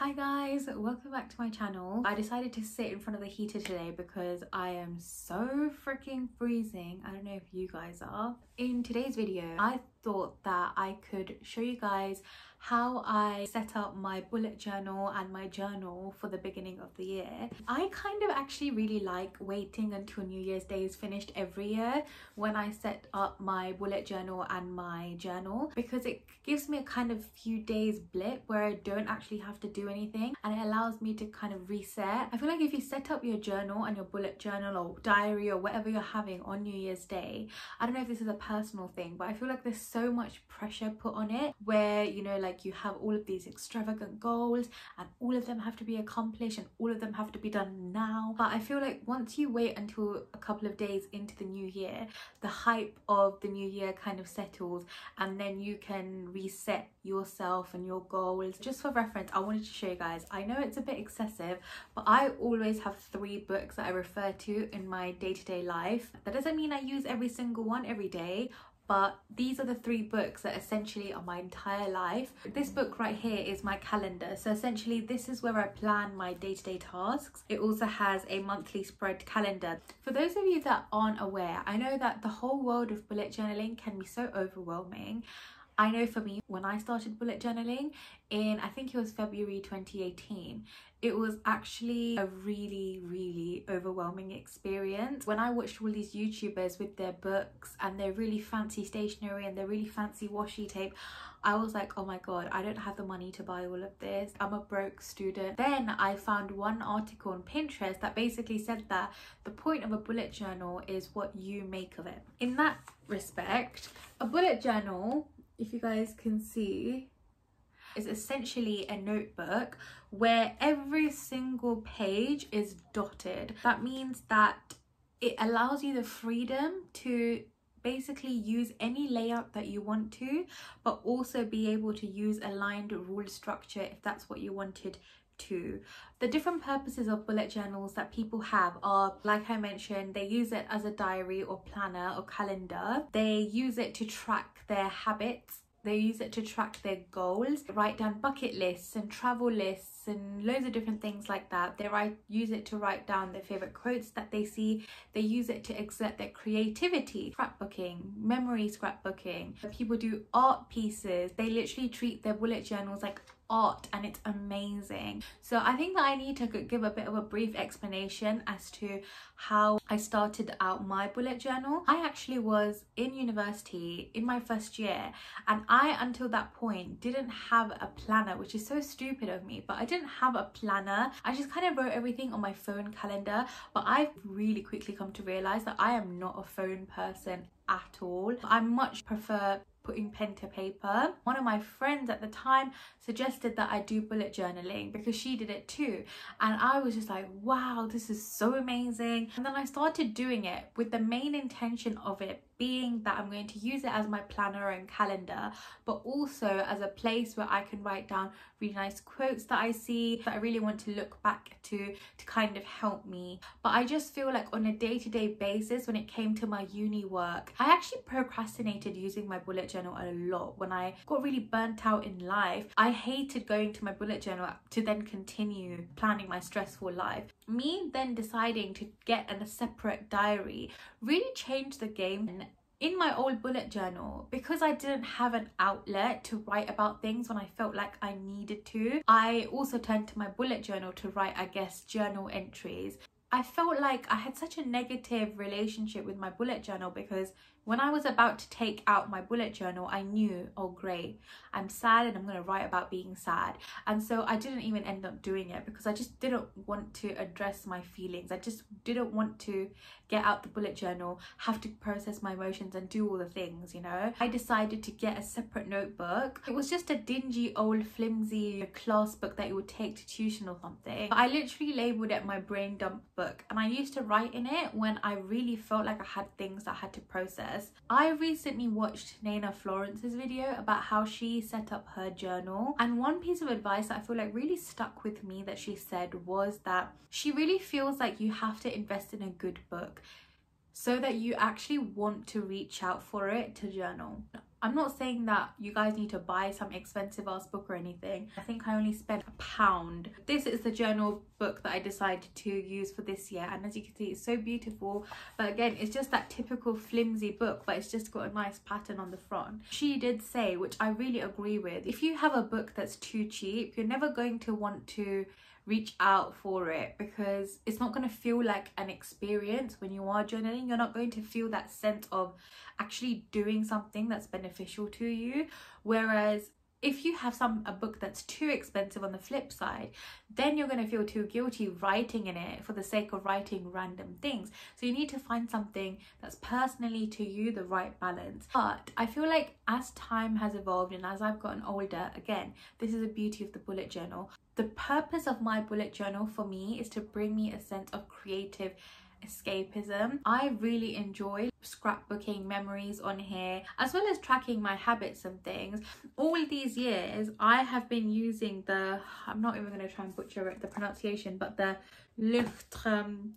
Hi guys, welcome back to my channel. I decided to sit in front of the heater today because I am so freaking freezing. I don't know if you guys are. In today's video, I thought that I could show you guys how I set up my bullet journal and my journal for the beginning of the year. I kind of actually really like waiting until New Year's Day is finished every year when I set up my bullet journal and my journal, because it gives me a kind of few days blip where I don't actually have to do anything and it allows me to kind of reset. I feel like if you set up your journal and your bullet journal or diary or whatever you're having on New Year's Day, I don't know if this is a personal thing, but I feel like there's so much pressure put on it where, you know, like you have all of these extravagant goals and all of them have to be accomplished and all of them have to be done now. But I feel like once you wait until a couple of days into the new year, the hype of the new year kind of settles and then you can reset yourself and your goals. Just for reference, I wanted to show you guys, I know it's a bit excessive, but I always have 3 books that I refer to in my day-to-day life. That doesn't mean I use every single one every day, but these are the 3 books that essentially are my entire life. This book right here is my calendar, so essentially this is where I plan my day-to-day tasks. It also has a monthly spread calendar. For those of you that aren't aware, I know that the whole world of bullet journaling can be so overwhelming. I know for me, when I started bullet journaling in, I think it was February 2018, it was actually a really overwhelming experience. When I watched all these YouTubers with their books and their really fancy stationery and their really fancy washi tape, I was like, oh my god, I don't have the money to buy all of this. I'm a broke student. Then I found one article on Pinterest that basically said that the point of a bullet journal is what you make of it. In that respect, a bullet journal, if you guys can see, is essentially a notebook where every single page is dotted. That means that it allows you the freedom to basically use any layout that you want to, but also be able to use a lined rule structure if that's what you wanted to. The different purposes of bullet journals that people have are, like I mentioned, they use it as a diary or planner or calendar. They use it to track their habits. They use it to track their goals, write down bucket lists and travel lists and loads of different things like that. They use it to write down their favorite quotes that they see. They use it to exert their creativity, scrapbooking, memory scrapbooking. People do art pieces. They literally treat their bullet journals like art and it's amazing. So I think that I need to give a bit of a brief explanation as to how I started out my bullet journal. I actually was in university in my first year and I, until that point, didn't have a planner, which is so stupid of me, but I didn't have a planner. I just kind of wrote everything on my phone calendar, but I've really quickly come to realize that I am not a phone person at all. I much prefer putting pen to paper. One of my friends at the time suggested that I do bullet journaling because she did it too, and I was just like, wow, this is so amazing. And then I started doing it with the main intention of it being that I'm going to use it as my planner and calendar, but also as a place where I can write down really nice quotes that I see that I really want to look back to kind of help me. But I just feel like on a day-to-day basis, when it came to my uni work, I actually procrastinated using my bullet journal a lot. When I got really burnt out in life, I hated going to my bullet journal to then continue planning my stressful life. Me then deciding to get a separate diary really changed the game. In my old bullet journal, because I didn't have an outlet to write about things when I felt like I needed to, I also turned to my bullet journal to write, I guess, journal entries. I felt like I had such a negative relationship with my bullet journal because when I was about to take out my bullet journal, I knew, oh great, I'm sad and I'm going to write about being sad. And so I didn't even end up doing it because I just didn't want to address my feelings. I just didn't want to get out the bullet journal, have to process my emotions and do all the things, you know. I decided to get a separate notebook. It was just a dingy old flimsy class book that you would take to tuition or something. But I literally labelled it my brain dump book, and I used to write in it when I really felt like I had things that I had to process. I recently watched Nana Florence's video about how she set up her journal, and one piece of advice that I feel like really stuck with me that she said was that she really feels like you have to invest in a good book so that you actually want to reach out for it to journal. I'm not saying that you guys need to buy some expensive ass book or anything. I think I only spent £1. This is the journal book that I decided to use for this year, and as you can see, it's so beautiful. But again, it's just that typical flimsy book, but it's just got a nice pattern on the front. She did say, which I really agree with, if you have a book that's too cheap, you're never going to want to reach out for it, because it's not going to feel like an experience when you are journaling. You're not going to feel that sense of actually doing something that's beneficial to you. Whereas if you have a book that's too expensive on the flip side, then you're going to feel too guilty writing in it for the sake of writing random things. So you need to find something that's personally to you, the right balance. But I feel like as time has evolved and as I've gotten older, again, this is the beauty of the bullet journal. The purpose of my bullet journal for me is to bring me a sense of creative escapism. I really enjoy scrapbooking memories on here, as well as tracking my habits and things. All these years I have been using the, I'm not even going to try and butcher it, the pronunciation, but the Luftrum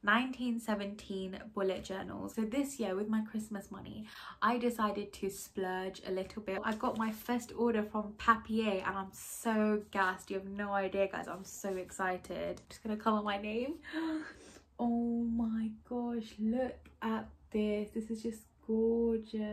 1917 bullet journal. So this year with my Christmas money, I decided to splurge a little bit. I got my first order from Papier and I'm so gassed. You have no idea, guys. I'm so excited. Just gonna cover my name. Oh my gosh, look at this. This is just gorgeous.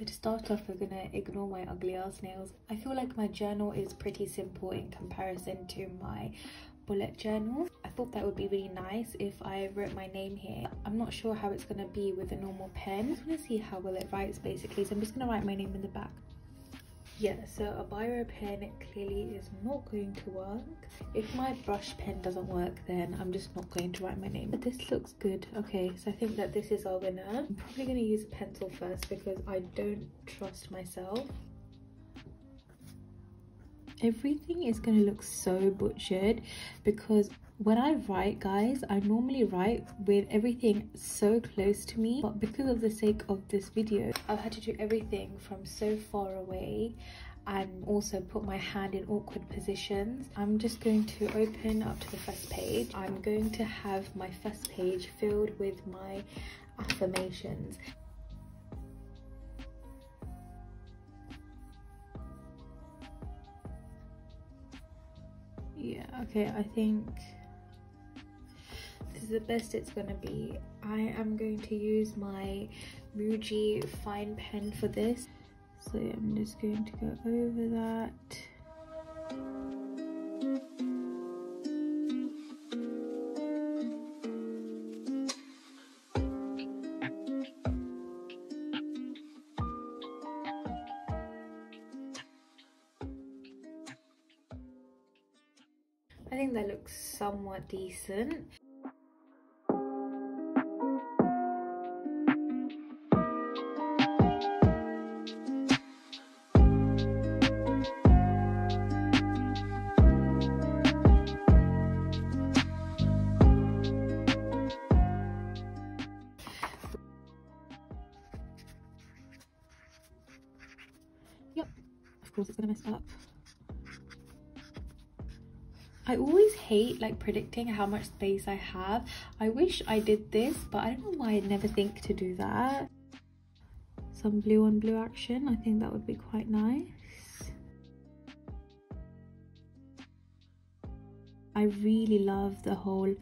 So to start off, we're gonna ignore my ugly ass nails. I feel like my journal is pretty simple in comparison to my bullet journal. I thought that would be really nice if I wrote my name here. I'm not sure how it's gonna be with a normal pen. I just wanna see how well it writes basically. So I'm just gonna write my name in the back. Yeah, so a biro pen clearly is not going to work. If my brush pen doesn't work, then I'm just not going to write my name. But this looks good. Okay, so I think that this is our winner. I'm probably going to use a pencil first because I don't trust myself. Everything is going to look so butchered because when I write, guys, I normally write with everything so close to me, but because of the sake of this video, I've had to do everything from so far away and also put my hand in awkward positions. I'm just going to open up to the first page. I'm going to have my first page filled with my affirmations. Yeah, okay, I think this is the best it's gonna be. I am going to use my Muji fine pen for this. So I'm just going to go over that. I think that looks somewhat decent. Yep, of course it's gonna mess up. I always hate like predicting how much space I have. I wish I did this, but I don't know why I never think to do that. Some blue on blue action, I think that would be quite nice. I really love the whole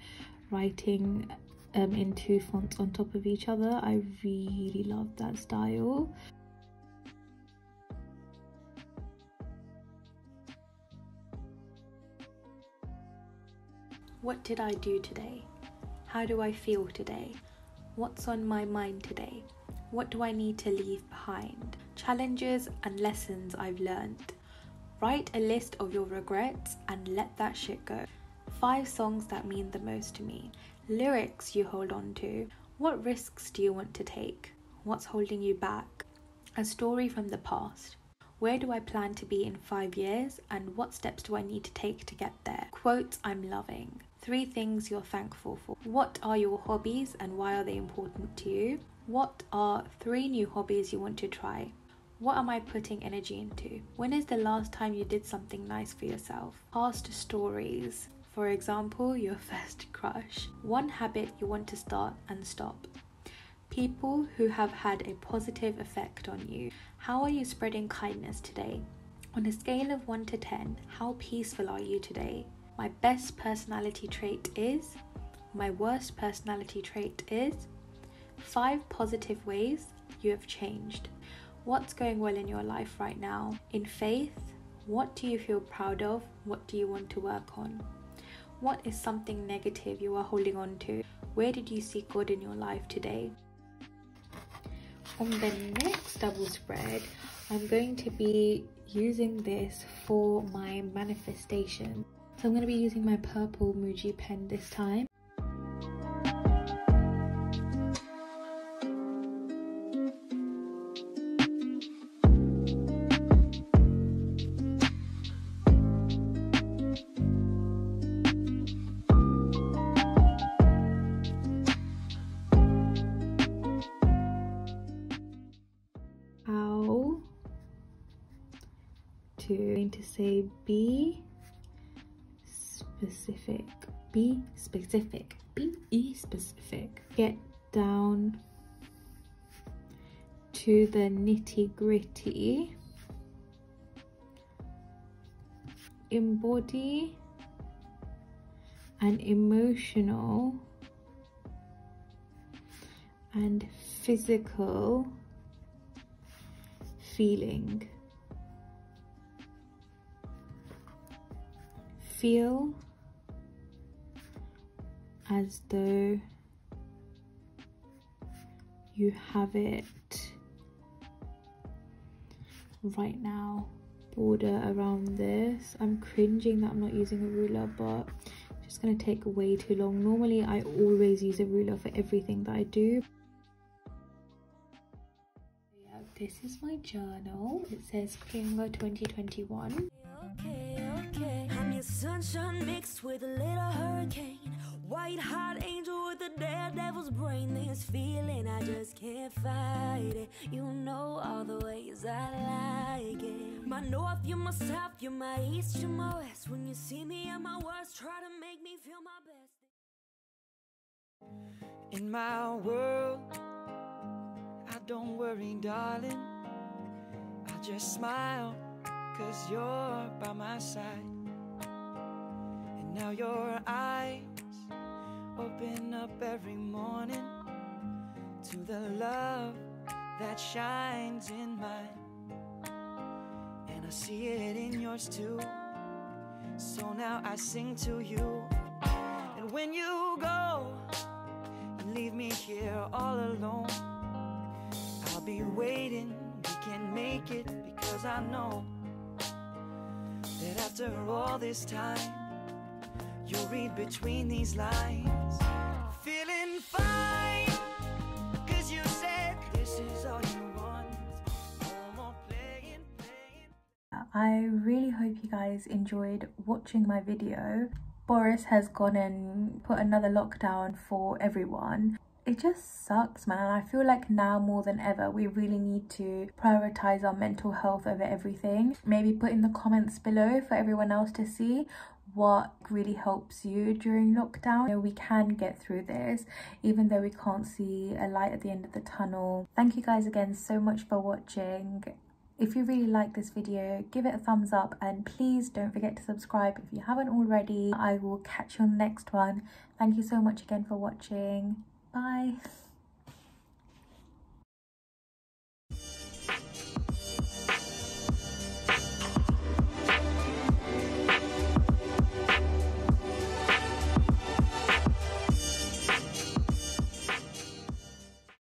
writing in two fonts on top of each other. I really love that style. What did I do today? How do I feel today? What's on my mind today? What do I need to leave behind? Challenges and lessons I've learned. Write a list of your regrets and let that shit go. 5 songs that mean the most to me. Lyrics you hold on to. What risks do you want to take? What's holding you back? A story from the past. Where do I plan to be in 5 years and what steps do I need to take to get there? Quotes I'm loving. 3 things you're thankful for. What are your hobbies and why are they important to you? What are 3 new hobbies you want to try? What am I putting energy into? When is the last time you did something nice for yourself? Past stories. For example, your first crush. 1 habit you want to start and stop. People who have had a positive effect on you. How are you spreading kindness today? On a scale of 1 to 10, how peaceful are you today? My best personality trait is. My worst personality trait is. 5 positive ways you have changed. What's going well in your life right now? In faith, what do you feel proud of? What do you want to work on? What is something negative you are holding on to? Where did you see God in your life today? On the next double spread, I'm going to be using this for my manifestation. So I'm going to be using my purple Muji pen this time. Going to say be specific. Be specific. Be specific. Get down to the nitty-gritty. Embody an emotional and physical feeling. Feel as though you have it right now. Border around this. I'm cringing that I'm not using a ruler, but it's just gonna take way too long. Normally I always use a ruler for everything that I do. Yeah, this is my journal. It says Furlough 2021. Okay. I'm your sunshine mixed with a little hurricane. White hot angel with a daredevil's brain. This feeling, I just can't fight it. You know all the ways I like it. My north, you're my south, you're my east, you're my west. When you see me at my worst, try to make me feel my best. In my world, I don't worry, darling. I just smile, 'cause you're by my side. And now your eyes open up every morning to the love that shines in mine, and I see it in yours too. So now I sing to you, and when you go, you leave me here all alone. I'll be waiting, we can make it, because I know that after all this time, you'll read between these lines. Feeling fine, 'cause you said this is all you want. No more playing. I really hope you guys enjoyed watching my video. Boris has gone and put another lockdown for everyone. It just sucks, man. I feel like now more than ever we really need to prioritize our mental health over everything. Maybe put in the comments below for everyone else to see what really helps you during lockdown. You know, we can get through this even though we can't see a light at the end of the tunnel. Thank you guys again so much for watching. If you really like this video, give it a thumbs up, and please don't forget to subscribe if you haven't already. I will catch you on the next one. Thank you so much again for watching. Bye.